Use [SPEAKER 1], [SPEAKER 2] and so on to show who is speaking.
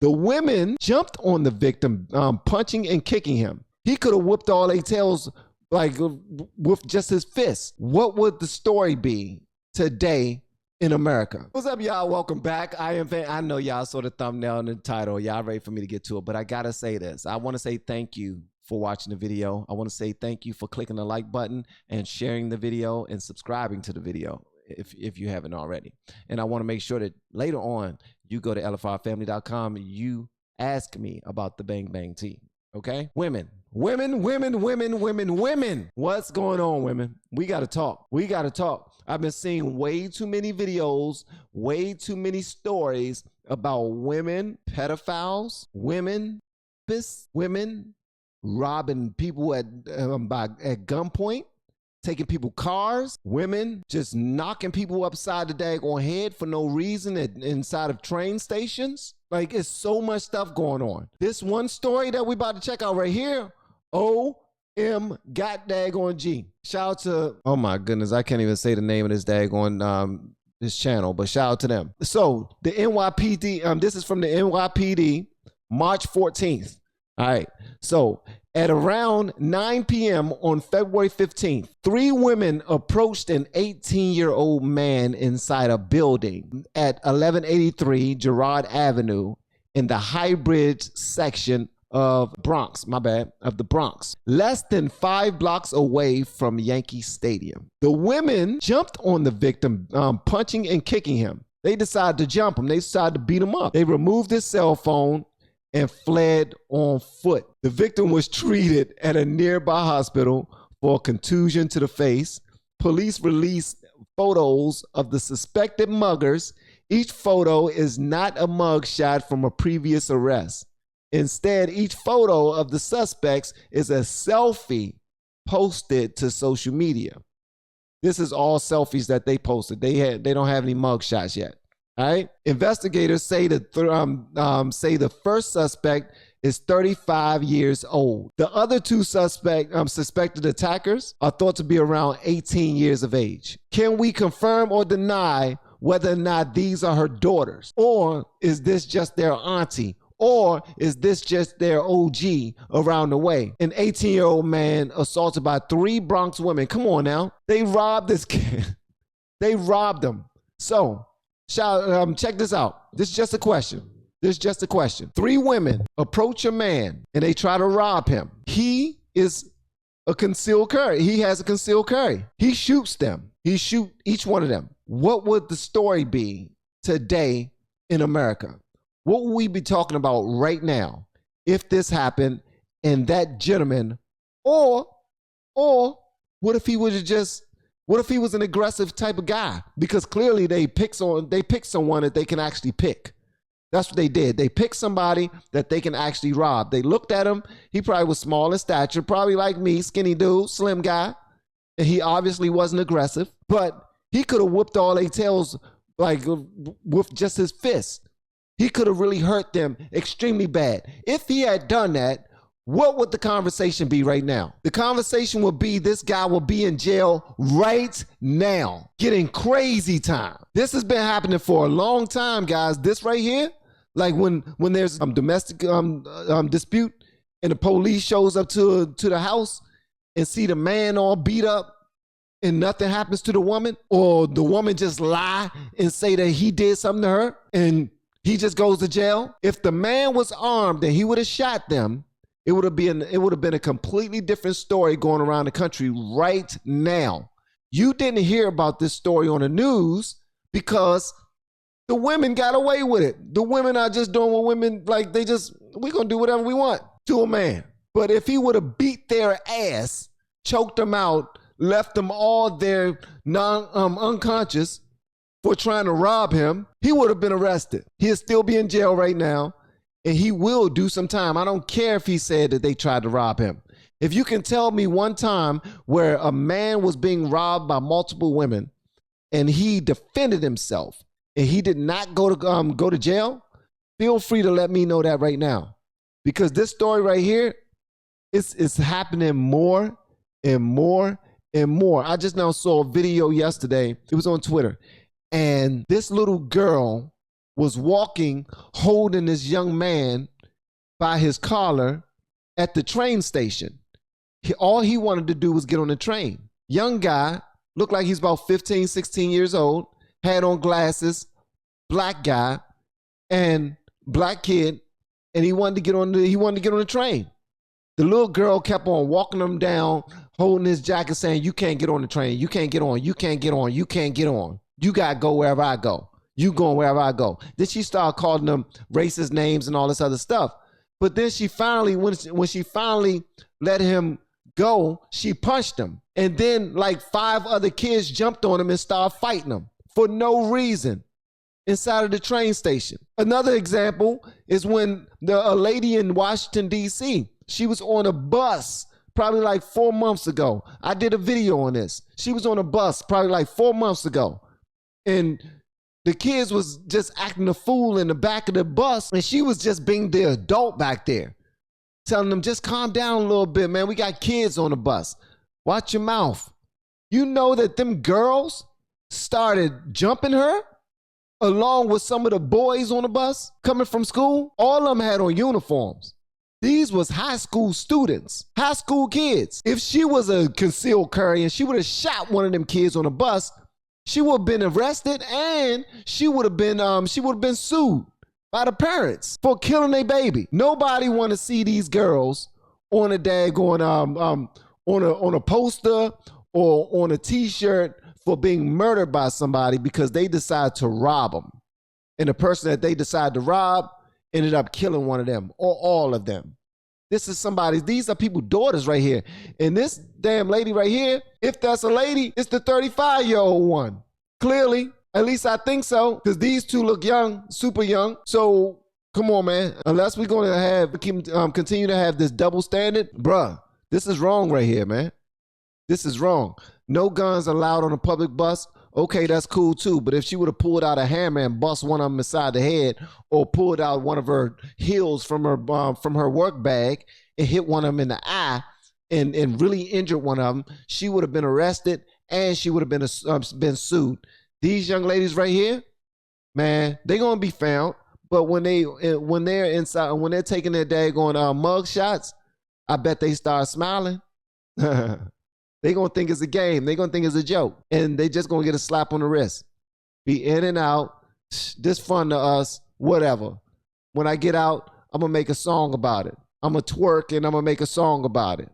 [SPEAKER 1] The women jumped on the victim, punching and kicking him. He could have whooped all their tails like with just his fist. What would the story be today in America? What's up, y'all? Welcome back. I am Van. I know y'all saw the thumbnail and the title. Y'all ready for me to get to it, but I gotta say this. I want to say thank you for watching the video. I want to say thank you for clicking the like button and sharing the video and subscribing to the video if you haven't already. And I want to make sure that later on you go to LFRFamily.com and you ask me about the Bang Bang Tea. Okay? Women. What's going on, women? We got to talk. We got to talk. I've been seeing way too many videos, way too many stories about women, pedophiles, women robbing people at gunpoint, taking people cars, women just knocking people upside the daggone head for no reason inside of train stations. Like, it's so much stuff going on. This one story that we about to check out right here, OM got daggone G. Shout out to, oh my goodness, I can't even say the name of this daggone this channel, but shout out to them. So the NYPD, this is from the NYPD, March 14th. All right, so at around 9 p.m. on February 15th, 3 women approached an 18-year-old man inside a building at 1183 Girard Avenue in the High Bridge section of the Bronx, less than 5 blocks away from Yankee Stadium. The women jumped on the victim, punching and kicking him. They decided to jump him. They decided to beat him up. They removed his cell phone and fled on foot. The victim was treated at a nearby hospital for a contusion to the face. Police released photos of the suspected muggers. Each photo is not a mug shot from a previous arrest. Instead, each photo of the suspects is a selfie posted to social media. This is all selfies that they posted. They don't have any mug shots yet. All right. Investigators say the first suspect is 35 years old. The other 2 suspected attackers are thought to be around 18 years of age. Can we confirm or deny whether or not these are her daughters? Or is this just their auntie? Or is this just their OG around the way? An 18-year-old man assaulted by 3 Bronx women. Come on now. They robbed this kid. They robbed him. So, check this out. This is just a question. 3 women approach a man and they try to rob him. He is a concealed carry. He has a concealed carry. He shoots them. He shoots each one of them. What would the story be today in America? What would we be talking about right now if this happened and that gentleman, or what if he was an aggressive type of guy? Because clearly they picked someone that they can actually pick. That's what they did. They picked somebody that they can actually rob. They looked at him. He probably was small in stature, probably like me, skinny dude, slim guy. And he obviously wasn't aggressive, but he could have whooped all their tails like with just his fist. He could have really hurt them extremely bad. If he had done that, what would the conversation be right now? The conversation would be this guy will be in jail right now, getting crazy time. This has been happening for a long time, guys. This right here, like when there's a domestic dispute and the police shows up to the house and see the man all beat up and nothing happens to the woman, or the woman just lie and say that he did something to her and he just goes to jail. If the man was armed and he would have shot them, it would have been a completely different story going around the country right now. You didn't hear about this story on the news because the women got away with it. The women are just doing what women like. We're going to do whatever we want to a man. But if he would have beat their ass, choked them out, left them all there unconscious for trying to rob him, he would have been arrested. He'll still be in jail right now, and he will do some time. I don't care if he said that they tried to rob him. If you can tell me one time where a man was being robbed by multiple women and he defended himself and he did not go to jail, feel free to let me know that right now. Because this story right here is happening more and more and more. I just now saw a video yesterday. It was on Twitter. And this little girl was walking, holding this young man by his collar at the train station. All he wanted to do was get on the train. Young guy, looked like he's about 15, 16 years old, had on glasses, black guy, and black kid, and he wanted to get on the train. The little girl kept on walking him down, holding his jacket, saying, "You can't get on the train. You can't get on. You can't get on. You can't get on. You got to go wherever I go. You going wherever I go." Then she started calling them racist names and all this other stuff. But then she finally, when she finally let him go, she punched him. And then like 5 other kids jumped on him and started fighting him for no reason inside of the train station. Another example is when a lady in Washington, D.C., she was on a bus probably like 4 months ago. I did a video on this. She was on a bus probably like 4 months ago. And the kids was just acting a fool in the back of the bus, and she was just being the adult back there, telling them, just calm down a little bit, man. We got kids on the bus. Watch your mouth. You know that them girls started jumping her along with some of the boys on the bus coming from school. All of them had on uniforms. These was high school students, high school kids. If she was a concealed carry and she would have shot one of them kids on the bus, she would have been arrested, and she would have been sued by the parents for killing their baby. Nobody want to see these girls on a daggone on a poster or on a t-shirt for being murdered by somebody because they decide to rob them. And the person that they decide to rob ended up killing one of them or all of them. These are people's daughters right here. And this damn lady right here, if that's a lady, it's the 35-year-old one. Clearly, at least I think so, because these two look young, super young. So come on, man. Unless we're going to continue to have this double standard, bruh, this is wrong right here, man. This is wrong. No guns allowed on a public bus. Okay, that's cool too. But if she would have pulled out a hammer and bust one of them inside the head, or pulled out one of her heels from her work bag and hit one of them in the eye and really injured one of them, she would have been arrested and she would have been sued. These young ladies right here, man, they gonna be found. But when they're inside, when they're taking their daggone mug shots, I bet they start smiling. They gonna think it's a game. They gonna think it's a joke, and they just gonna get a slap on the wrist. Be in and out. This fun to us. Whatever. When I get out, I'm gonna make a song about it. I'm gonna twerk and I'm gonna make a song about it.